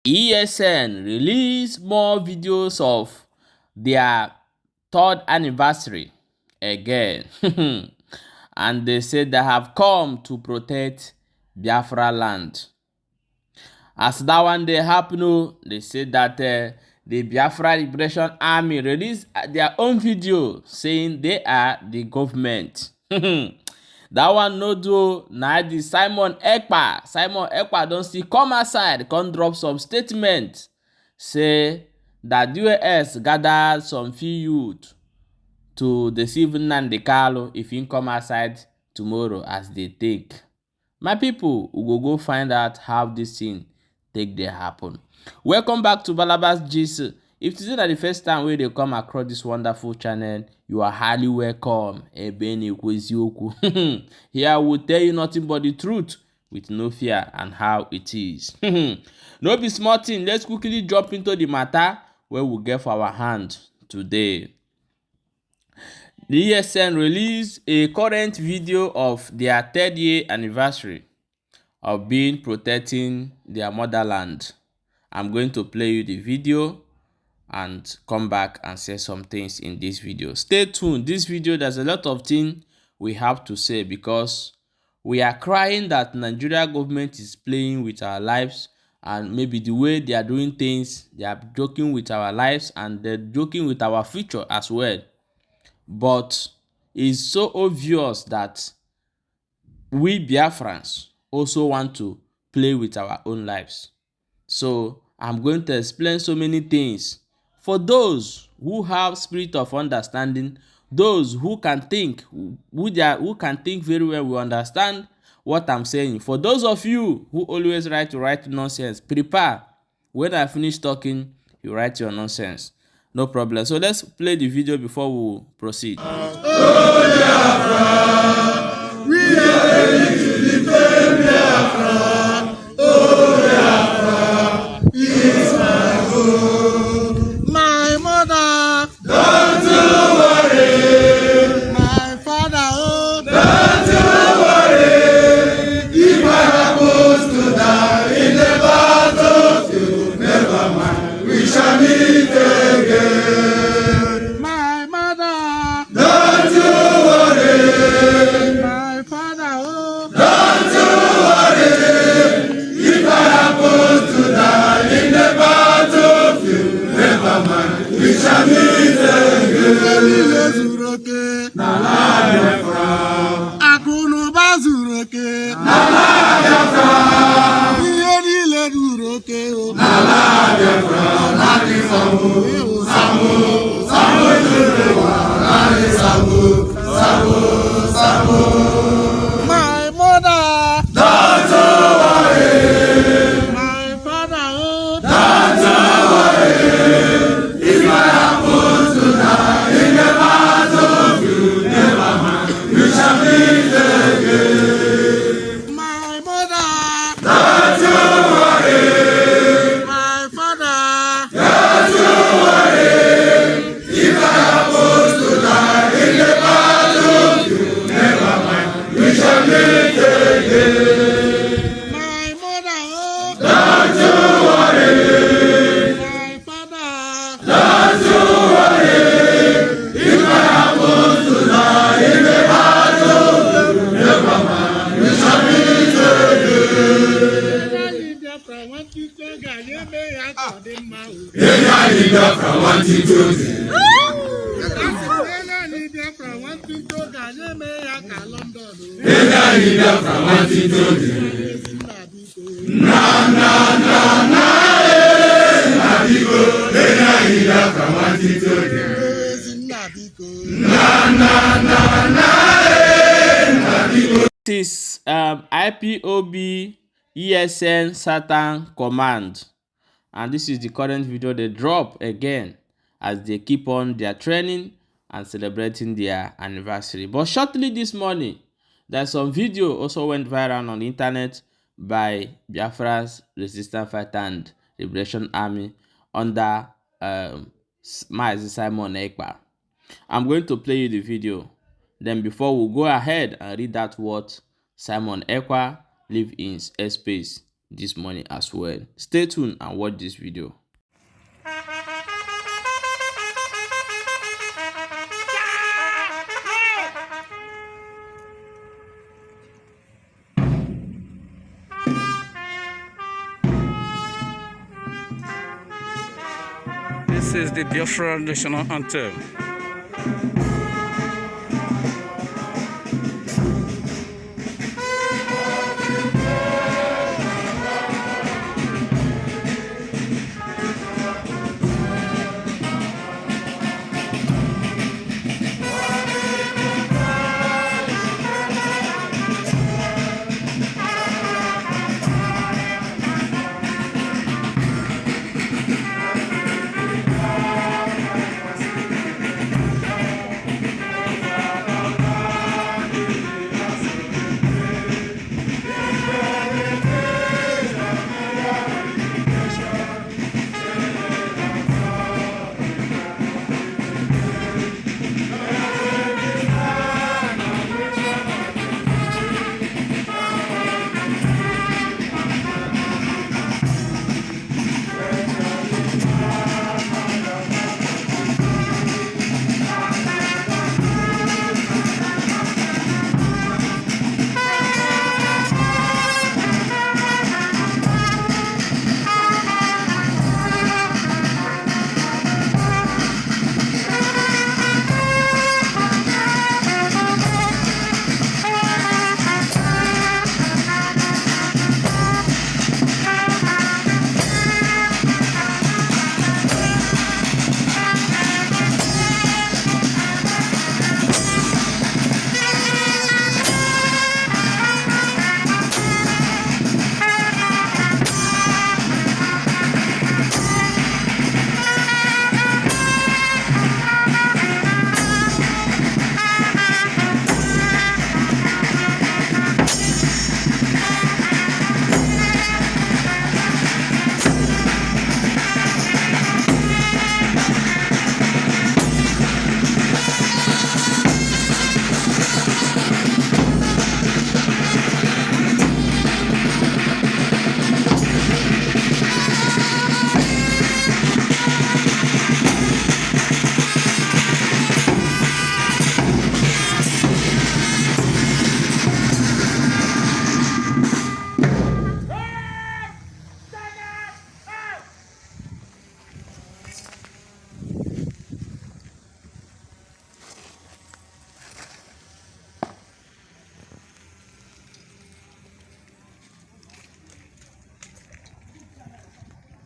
ESN released more videos of their third anniversary again. And they said they have come to protect Biafra land. As that one day happened, they said that the Biafra Liberation Army released their own video saying they are the government. That one no do na the Simon Ekpa don't see come outside, come drop some statement. Say that US gathered some few youth to deceive Nnamdi Kanu if he come outside tomorrow as they take. My people, we go find out how this thing take dey happen. Welcome back to Balabas Gist. If this is not the first time wey dey come across this wonderful channel, you are highly welcome. Here I will tell you nothing but the truth with no fear and how it is. No be small thing. Let's quickly jump into the matter where we get for our hand today. The ESN released a current video of their 3rd year anniversary of being protecting their motherland. I'm going to play you the video and come back and say some things in this video. Stay tuned. This video, there's a lot of things we have to say because we are crying that Nigeria government is playing with our lives, and maybe the way they are doing things, they are joking with our lives and they're joking with our future as well. But it's so obvious that we Biafrans also want to play with our own lives. So I'm going to explain so many things for those who have spirit of understanding, those who can think, who can think very well, will understand what I'm saying. For those of you who always write nonsense, prepare. When I finish talking, you write your nonsense. No problem. So let's play the video before we proceed. This is IPOB ESN Satan command, and this is the current video they drop again as they keep on their training and celebrating their anniversary. But shortly this morning, there's some video also went viral on the internet by Biafra's Resistance Fighter and Liberation Army under Simon Ekpa. I'm going to play you the video. Then before we go ahead and read out what Simon Ekpa leave in space this morning as well. Stay tuned and watch this video. This is the Biafra national anthem.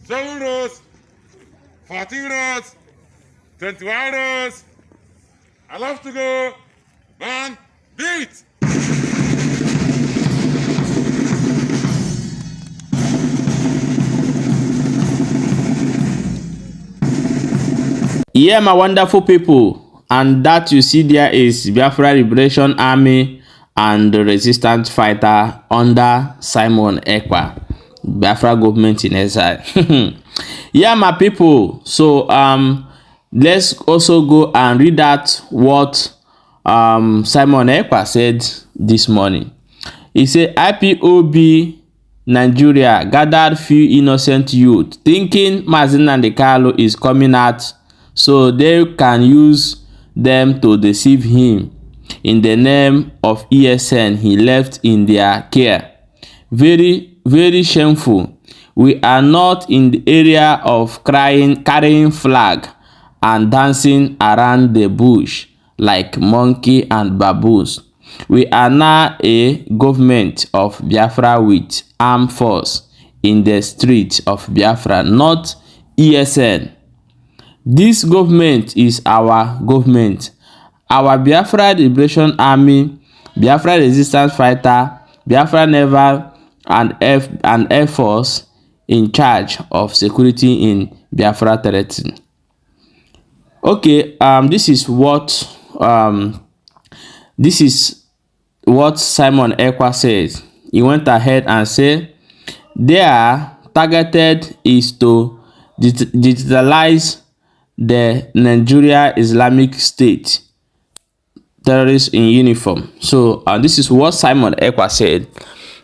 Seven rows, 14 rows, 21 rows. I love to go. Man, beat. Yeah, my wonderful people, and that you see there is Biafra Liberation Army and the resistance fighter under Simon Ekpa, Biafra government in exile. Yeah, my people, so let's also go and read that what Simon Ekpa said this morning. He said IPOB Nigeria gathered few innocent youth thinking Mazi Nnamdi Kanu is coming out so they can use them to deceive him in the name of ESN he left in their care. Very, very shameful. We are not in the area of carrying flag and dancing around the bush like monkey and baboons. We are now a government of Biafra with armed force in the streets of Biafra, not ESN. This government is our government. Our Biafra Liberation Army, Biafra Resistance Fighter, Biafra Naval and Air Force in charge of security in Biafra territory. Okay, this is what Simon Ekpa says. He went ahead and said their targeted is to digitalize the Nigeria Islamic State terrorists in uniform. So this is what Simon Ekpa said.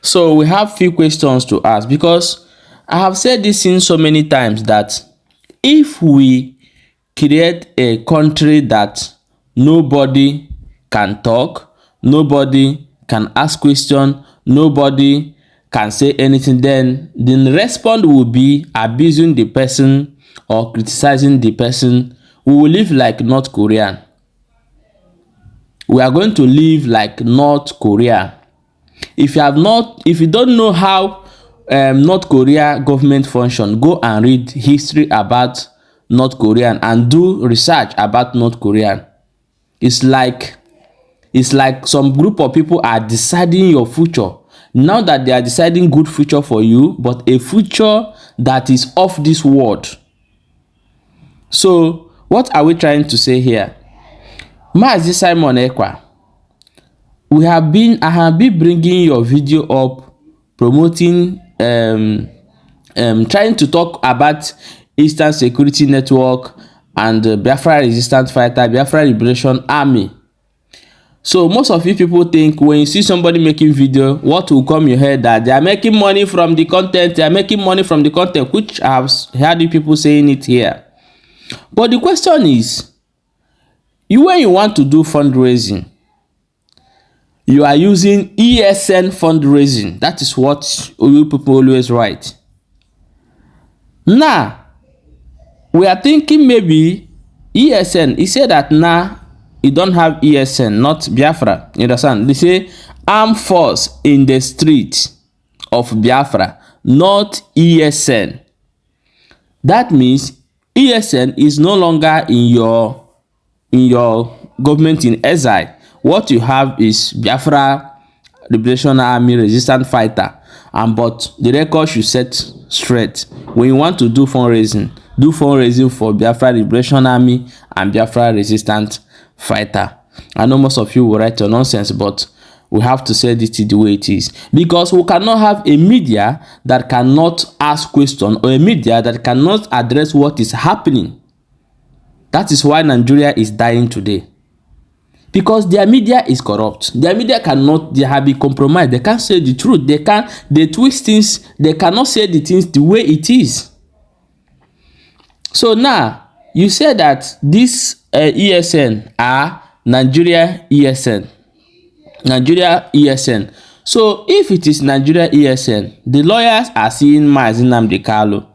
So we have few questions to ask, because I have said this in so many times that if we create a country that nobody can talk, nobody can ask question, nobody can say anything, then the response will be abusing the person or criticizing the person. We will live like North Korea. We are going to live like North Korea. If you don't know how North Korea government function, go and read history about North Korean and do research about North Korean. It's like some group of people are deciding your future. Now that they are deciding good future for you, but a future that is off this world. So what are we trying to say here? Nøw Simon Ekpa, I have been bringing your video up, promoting, trying to talk about Eastern Security Network and Biafra Resistance Fighter, Biafra Liberation Army. So most of you people think when you see somebody making video, what will come your head that they are making money from the content, which I have heard you people saying it here. But the question is, when you want to do fundraising, you are using ESN fundraising. That is what you people always write. Now, we are thinking maybe ESN. He said that now you don't have ESN, not Biafra. You understand? They say armed force in the street of Biafra, not ESN. That means ESN is no longer in your government in exile. What you have is Biafra Liberation Army Resistance Fighter, but the record should set straight. When you want to do fundraising for Biafra Liberation Army and Biafra Resistance Fighter. I know most of you will write your nonsense, but we have to say this the way it is, because we cannot have a media that cannot ask questions, or a media that cannot address what is happening. That is why Nigeria is dying today, because their media is corrupt. Their media they have been compromised. They can't say the truth. They twist things. They cannot say the things the way it is. So now you say that this ESN are Nigeria ESN. So if it is Nigeria ESN, the lawyers are seeing Mazi Nnamdi Kanu,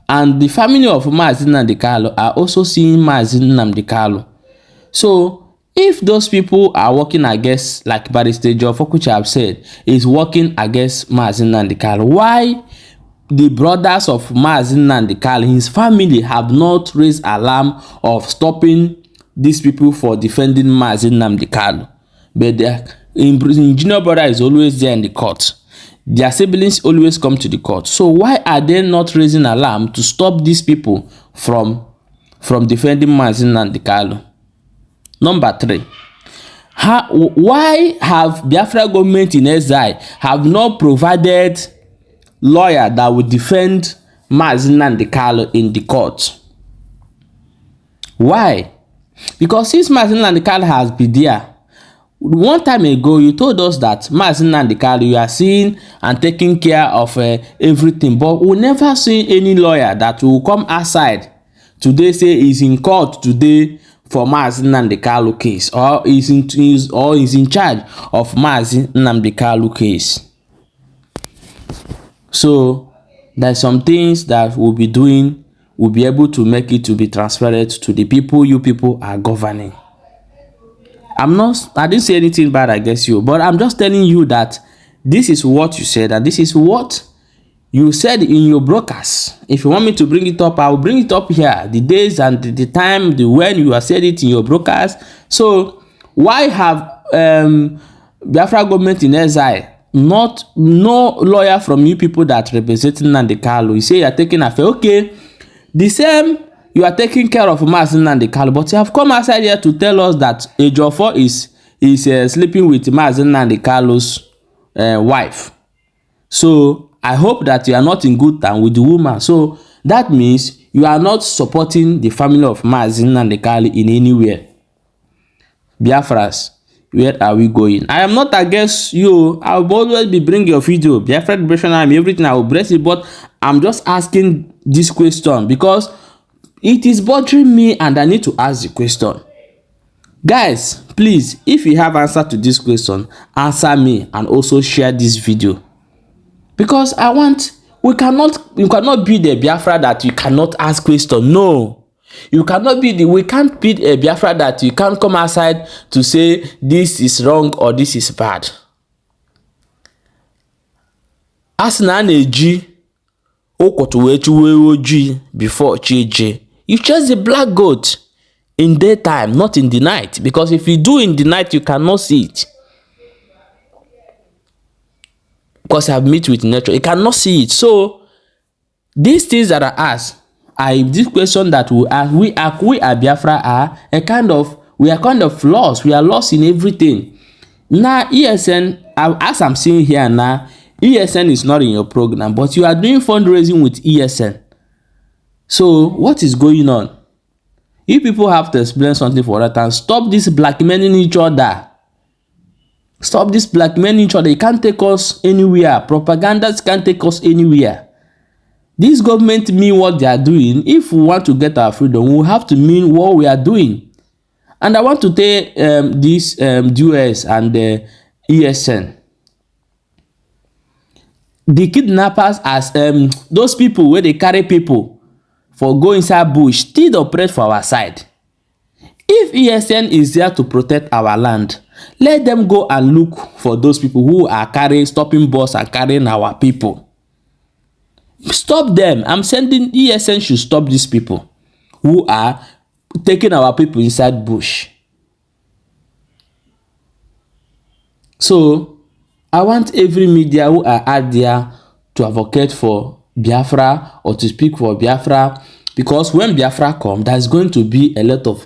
and the family of Mazi Nnamdi Kanu are also seeing Mazi Nnamdi Kanu. So if those people are working against, like Barrister Joffo, which I have said, is working against Mazi Nnamdi Kanu, why the brothers of Mazi Nnamdi Kanu, his family, have not raised alarm of stopping these people for defending Mazi Nnamdi Kanu? But their junior brother is always there in the court. Their siblings always come to the court. So why are they not raising alarm to stop these people from defending Mazi Nnamdi Kanu? Number 3, why have Biafra government in exile have not provided lawyer that will defend Mazi Nnamdi Kanu in the court? Why? Because since Mazi Nnamdi Kanu has been there, one time ago you told us that Mazi Nnamdi Kanu, you are seeing and taking care of everything, but we never see any lawyer that will come outside today say he's in court today for Mazi Nnamdi Kanu case, or is in charge of Mazi Nnamdi Kanu case. So there's some things that we'll be doing, we'll be able to make it to be transparent to the people you people are governing. I didn't say anything bad against you, but I'm just telling you that this is what you said, and this is what you said in your broadcast. If you want me to bring it up, I will bring it up here, the days and the time, when you have said it in your broadcast. So why have Biafra government in exile no lawyer from you people that represent Nnamdi Kanu? You say you are taking affair, okay, the same you are taking care of Mazi Nnamdi Kanu, but you have come outside here to tell us that Ejiofor is sleeping with Mazi Nnamdi Kanu's wife. So I hope that you are not in good time with the woman. So that means you are not supporting the family of Mazi Nnamdi Kanu in any way. Biafras, Where are we going? I am not against you. I will always be bringing your video, Biafra Liberation Army, everything. I will bless it, but I'm just asking this question because it is bothering me and I need to ask the question. Guys, please, if you have answer to this question, answer me and also share this video. Because you cannot be the Biafra that you cannot ask question. No. We can't be a Biafra that you can't come outside to say this is wrong or this is bad. As na na-eji okoto wee chuwe oji before chije. You chase the black goat in daytime, not in the night. Because if you do in the night, you cannot see it. Because I've met with nature, you cannot see it. So these things that I ask, this question that we ask, we are Biafra are we are kind of lost. We are lost in everything. Now ESN, as I'm seeing here now, ESN is not in your program, but you are doing fundraising with ESN. So what is going on? You people have to explain something for that and stop this blackmailing each other. Stop this blackmailing each other. It can't take us anywhere. Propagandas can't take us anywhere. This government mean what they are doing. If we want to get our freedom, we have to mean what we are doing. And I want to tell this US and the ESN. The kidnappers, as those people where they carry people for go inside bush, still operate for our side. If ESN is there to protect our land, let them go and look for those people who are stopping bus and carrying our people. Stop them. I'm sending ESN should stop these people who are taking our people inside bush. So I want every media who are out there to advocate for Biafra or to speak for Biafra, because when Biafra comes, there's going to be a lot of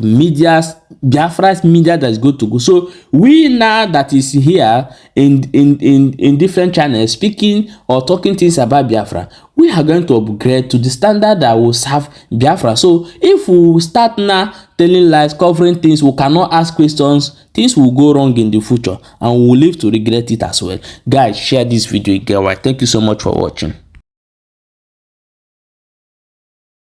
Biafra's media that's going to go. So we now that is here in different channels speaking or talking things about Biafra, we are going to upgrade to the standard that will serve Biafra. So if we start now telling lies, covering things, we cannot ask questions, things will go wrong in the future and we will live to regret it as well. Guys, share this video. Thank you so much for watching.